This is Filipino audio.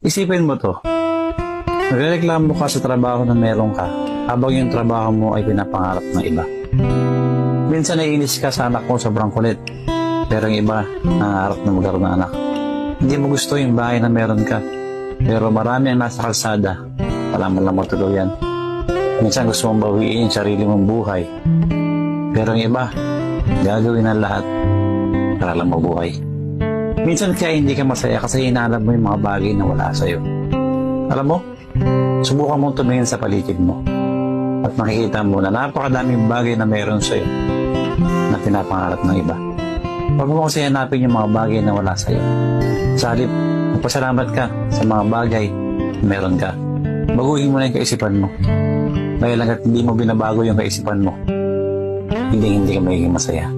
Isipin mo to. Nagreklamo ka sa trabaho na meron ka habang yung trabaho mo ay pinapangarap ng iba. Minsan naiinis ka sa anak mo sobrang kulit. Pero yung iba, nangarap na magkaroon ng anak. Hindi mo gusto yung bahay na meron ka. Pero marami ang nasa kalsada. Wala mo lang matuluyan. Minsan gusto mong bawiin yung sarili mong buhay. Pero yung iba, gagawin ang lahat para lang mabuhay. Minsan kaya hindi ka masaya kasi hinahanap mo yung mga bagay na wala sa'yo. Alam mo, subukan mong tumingin sa paligid mo at makikita mo na napakadaming bagay na meron sa'yo na pinapangarap ng iba. Huwag mo kasi hanapin yung mga bagay na wala sa'yo. Sa halip, magpasalamat ka sa mga bagay na meron ka. Baguhin mo na yung kaisipan mo. Dahil hanggat hindi mo binabago yung kaisipan mo, hindi ka magiging masaya.